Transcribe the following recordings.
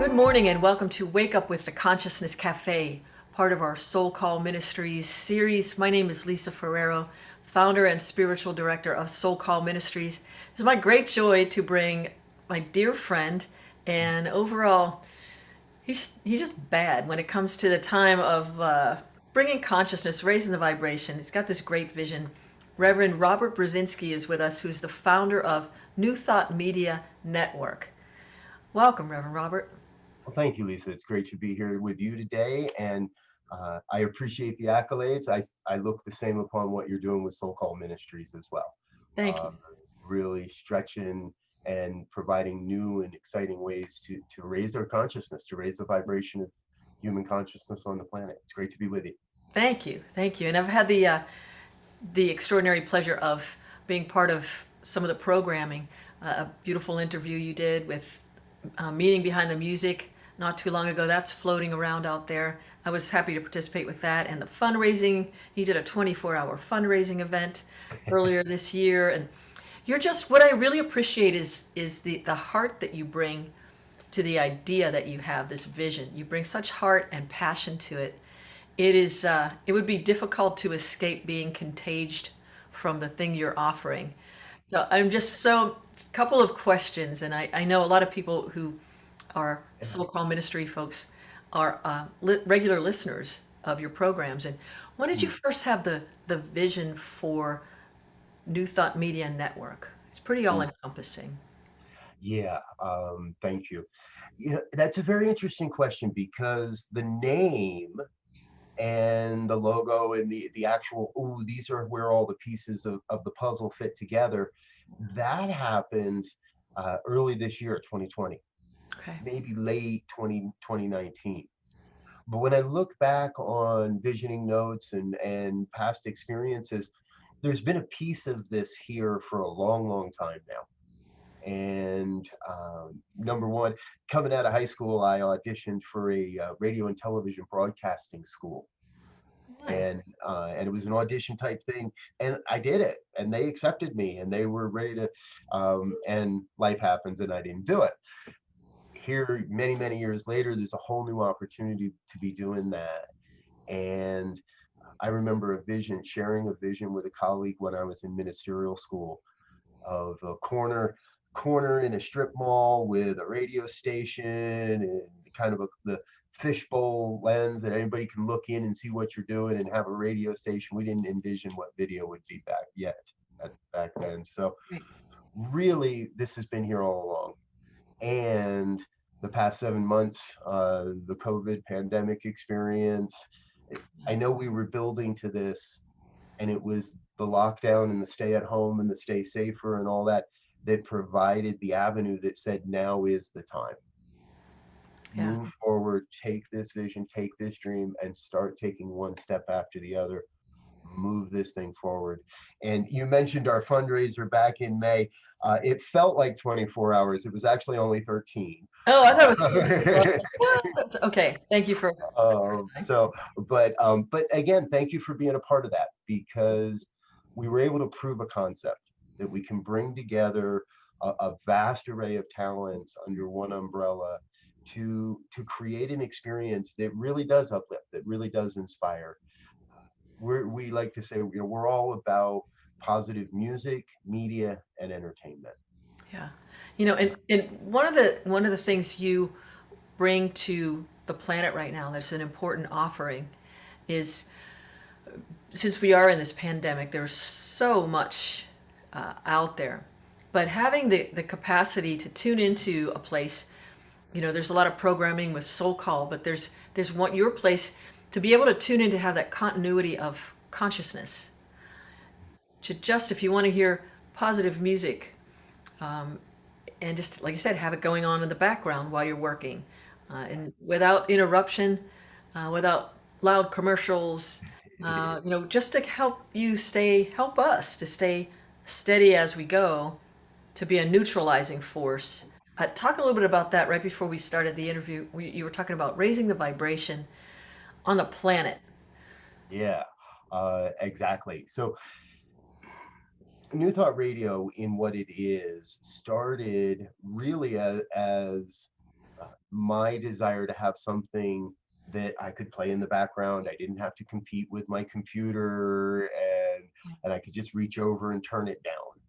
Good morning and welcome to Wake Up with the Consciousness Cafe, part of our SoulCall Ministries series. My name is Lisa Ferraro, founder and spiritual director of SoulCall Ministries. It's my great joy to bring my dear friend and overall, he's just bad when it comes to the time of bringing consciousness, raising the vibration. He's got this great vision. Reverend Robert Brzezinski is with us, who's the founder of New Thought Media Network. Welcome, Reverend Robert. Well, thank you, Lisa. It's great to be here with you today, and I appreciate the accolades. I look the same upon what you're doing with SoulCall Ministries as well. Thank Uh, you. Really stretching and providing new and exciting ways to raise their consciousness, to raise the vibration of human consciousness on the planet. It's great to be with you. Thank you. Thank you. And I've had the extraordinary pleasure of being part of some of the programming. A beautiful interview you did with Meaning Behind the Music not too long ago. That's floating around out there. I was happy to participate with that. And the fundraising, you did a 24-hour fundraising event earlier this year. And you're just, what I really appreciate is the heart that you bring to the idea that you have, this vision. You bring such heart and passion to it. It would be difficult to escape being contaged from the thing you're offering. So I'm just so, a couple of questions, and I know a lot of people who are Yeah. so-called ministry folks are regular listeners of your programs. And when did you Mm. first have the vision for New Thought Media Network? It's pretty all Mm. encompassing. Yeah, thank you. Yeah, that's a very interesting question because the name and the logo and the actual, oh, these are where all the pieces of the puzzle fit together. That happened early this year, 2020, Okay. maybe late 2019. But when I look back on visioning notes and past experiences, there's been a piece of this here for a long, long time now. And number one, coming out of high school, I auditioned for a radio and television broadcasting school, Nice. and it was an audition type thing, and I did it, and they accepted me, and they were ready to. And life happens, and I didn't do it. Here, many many years later, there's a whole new opportunity to be doing that, and I remember sharing a vision with a colleague when I was in ministerial school of a corner in a strip mall with a radio station and kind of the fishbowl lens that anybody can look in and see what you're doing and have a radio station. We didn't envision what video would be back then. So really, this has been here all along. And the past 7 months, the COVID pandemic experience, I know we were building to this, and it was the lockdown and the stay at home and the stay safer and all that that provided the avenue that said now is the time. Yeah. Move forward, take this vision, take this dream, and start taking one step after the other. Move this thing forward. And you mentioned our fundraiser back in May. It felt like 24 hours. It was actually only 13. Oh, I thought it was 24. Uh, What? Okay. Thank you for clarifying. so, but again, thank you for being a part of that, because we were able to prove a concept that we can bring together a vast array of talents under one umbrella to create an experience that really does uplift, that really does inspire. We like to say, we're all about positive music, media, and entertainment. Yeah. And one of the things you bring to the planet right now that's an important offering is, since we are in this pandemic, there's so much out there, but having the capacity to tune into a place, there's a lot of programming with soul call, but there's one your place to be able to tune in, to have that continuity of consciousness, to just, if you want to hear positive music, and just like you said, have it going on in the background while you're working, and without interruption, without loud commercials, just to help us to stay steady as we go, to be a neutralizing force. Talk a little bit about that. Right before we started the interview, you were talking about raising the vibration on the planet. Yeah, exactly. So New Thought Radio, in what it is, started really as my desire to have something that I could play in the background. I didn't have to compete with my computer, and I could just reach over and turn it down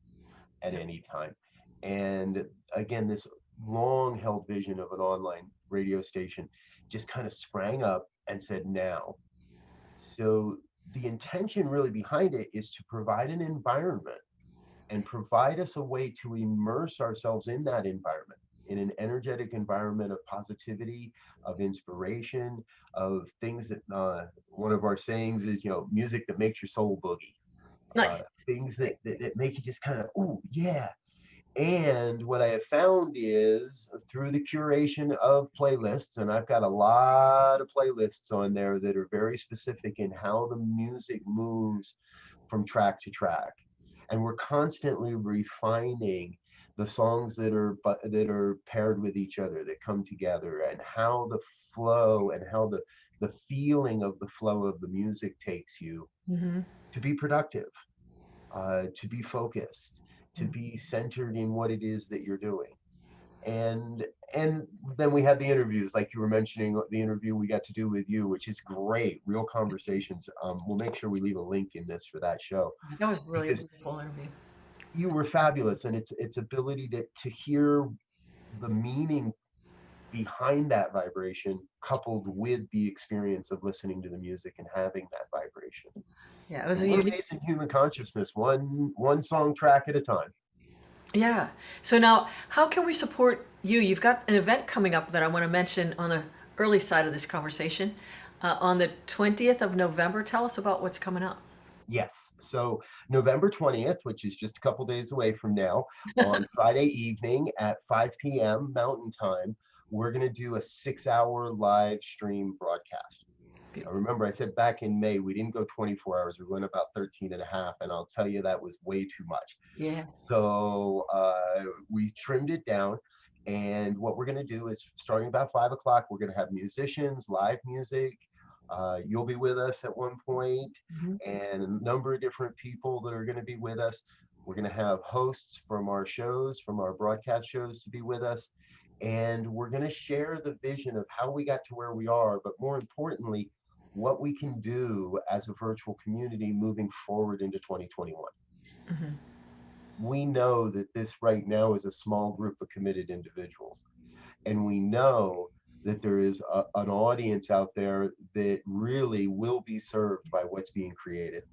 at Yeah. any time. And again, this long held vision of an online radio station just kind of sprang up and said, now. So the intention really behind it is to provide an environment and provide us a way to immerse ourselves in that environment, in an energetic environment of positivity, of inspiration, of things that one of our sayings is, music that makes your soul boogie. Nice. Things that make you just kind of, oh yeah. And what I have found is through the curation of playlists, and I've got a lot of playlists on there that are very specific in how the music moves from track to track. And we're constantly refining the songs that are paired with each other, that come together, and how the flow and how the feeling of the flow of the music takes you Mm-hmm. to be productive, to be focused, to be centered in what it is that you're doing. And and then we had the interviews, like you were mentioning, the interview we got to do with you, which is great, real conversations. We'll make sure we leave a link in this for that show, That was really a because beautiful interview. you were fabulous, and its ability to hear the meaning behind that vibration, coupled with the experience of listening to the music and having that vibration. Yeah, it was And a we're unique. amazing human consciousness, one song track at a time. Yeah. So now, how can we support you? You've got an event coming up that I want to mention on the early side of this conversation. On the 20th of November, tell us about what's coming up. Yes. So November 20th, which is just a couple days away from now, on Friday evening at 5 p.m. Mountain Time, we're going to do a 6 hour live stream broadcast. Now, Beautiful. remember, I said back in May, we didn't go 24 hours, we went about 13 and a half, and I'll tell you that was way too much. Yeah. So we trimmed it down. And what we're going to do is starting about 5 o'clock, we're going to have musicians, live music. You'll be with us at one point, Mhm. and a number of different people that are going to be with us. We're going to have hosts from our shows, from our broadcast shows, to be with us. And we're going to share the vision of how we got to where we are, but more importantly, what we can do as a virtual community moving forward into 2021. Mhm. We know that this right now is a small group of committed individuals. And we know that there is an audience out there that really will be served by what's being created.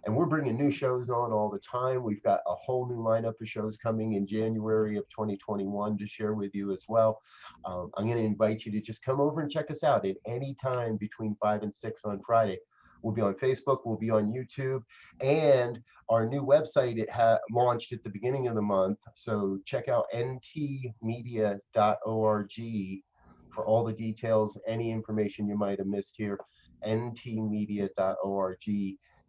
And we're bringing new shows on all the time. We've got a whole new lineup of shows coming in January of 2021 to share with you as well. I'm going to invite you to just come over and check us out at any time between 5 and 6 on Friday. We'll be on Facebook, we'll be on YouTube, and our new website launched at the beginning of the month. So check out ntmedia.org for all the details, any information you might have missed here. ntmedia.org,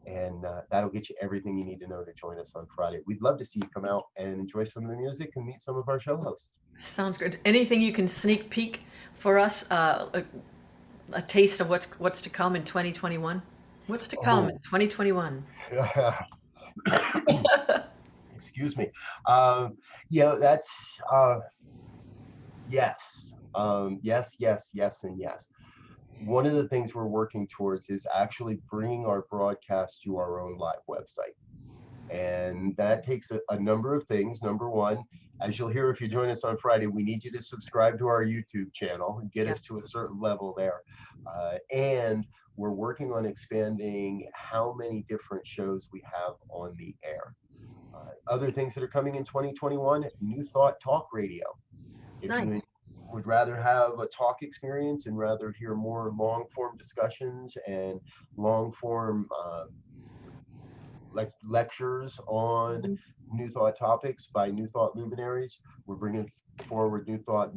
and that'll get you everything you need to know to join us on Friday. We'd love to see you come out and enjoy some of the music and meet some of our show hosts. Sounds good. Anything you can sneak peek for us? A taste of what's to come in 2021. What's to come in Oh, 2021? excuse me. Um, that's yes, yes, yes, yes, and yes. One of the things we're working towards is actually bringing our broadcast to our own live website. And that takes a number of things. Number one, as you'll hear if you join us on Friday, we need you to subscribe to our YouTube channel and get Yeah. us to a certain level there. And we're working on expanding how many different shows we have on the air. Other things that are coming in 2021, New Thought Talk Radio. If you Nice. would rather have a talk experience and rather hear more long form discussions and long form like lectures on Mhm. New Thought topics by New Thought luminaries, we're bringing forward New Thought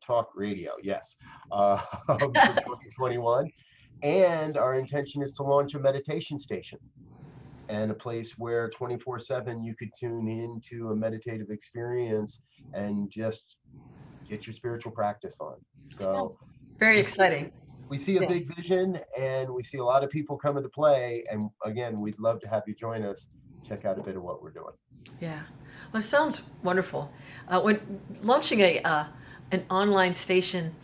Talk Radio. Yes, for 2021, and our intention is to launch a meditation station and a place where 24/7 you could tune into a meditative experience and just get your spiritual practice on. Sounds So very we see exciting. we see a Yeah. big vision, and we see a lot of people coming to play. And again, we'd love to have you join us. Check out a bit of what we're doing. Yeah. Well, it sounds wonderful. When launching an online station,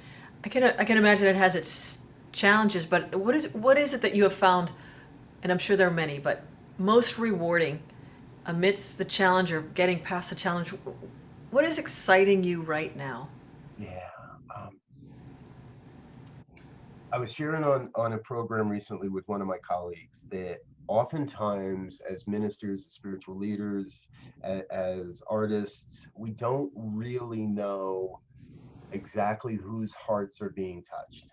I can imagine it has its challenges, but what is it that you have found, and I'm sure there are many, but most rewarding amidst the challenge or getting past the challenge? What is exciting you right now? Yeah. Um, I was sharing on a program recently with one of my colleagues that oftentimes, as ministers, as spiritual leaders, as artists, we don't really know exactly whose hearts are being touched.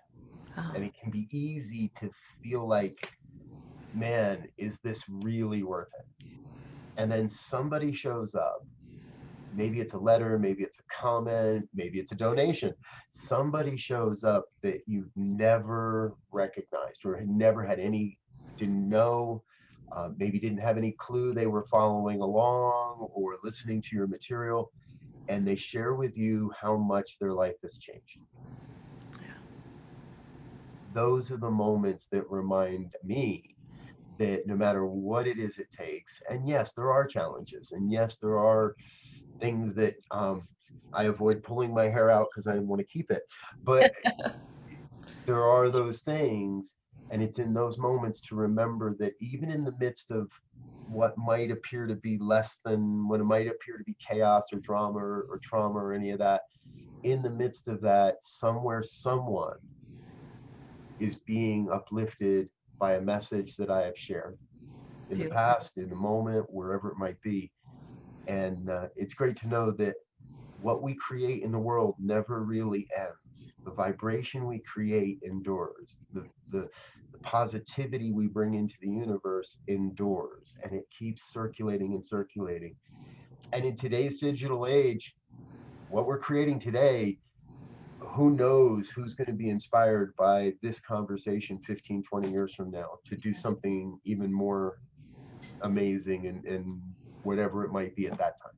Oh, And it can be easy to feel like, man, is this really worth it? And then somebody shows up. Maybe it's a letter, maybe it's a comment, maybe it's a donation. Somebody shows up that you've never recognized or had never had any, didn't know, maybe didn't have any clue they were following along or listening to your material, and they share with you how much their life has changed. Those are the moments that remind me that no matter what it is it takes, and yes, there are challenges, and yes, there are things that I avoid pulling my hair out because I want to keep it. But there are those things, and it's in those moments to remember that even in the midst of what might appear to be less than, what it might appear to be chaos or drama or trauma or any of that, in the midst of that, somewhere, someone is being uplifted by a message that I have shared in the beautiful. past, in the moment, wherever it might be. And it's great to know that what we create in the world never really ends. The vibration we create endures. The positivity we bring into the universe endures, and it keeps circulating and circulating. And in today's digital age, what we're creating today, who knows who's going to be inspired by this conversation 15, 20 years from now to do something even more amazing and whatever it might be at that time.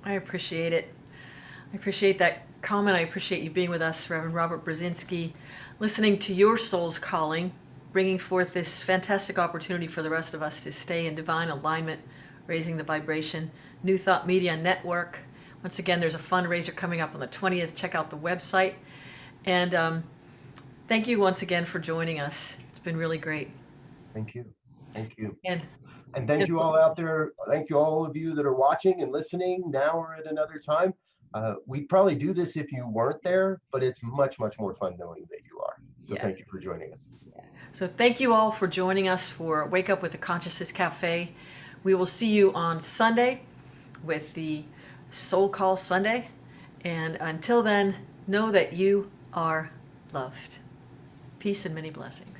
I appreciate it. I appreciate that comment. I appreciate you being with us, Reverend Robert Brzezinski, listening to your soul's calling, bringing forth this fantastic opportunity for the rest of us to stay in divine alignment, raising the vibration. New Thought Media Network. Once again, there's a fundraiser coming up on the 20th. Check out the website. And thank you once again for joining us. It's been really great. Thank you. Thank you. And, And thank and you all out there. Thank you all of you that are watching and listening now or at another time. We'd probably do this if you weren't there, but it's much, much more fun knowing that you are. So yeah. thank you for joining us. So thank you all for joining us for Wake Up with the Consciousness Cafe. We will see you on Sunday with the Soul Call Sunday. And until then, know that you are loved. Peace and many blessings.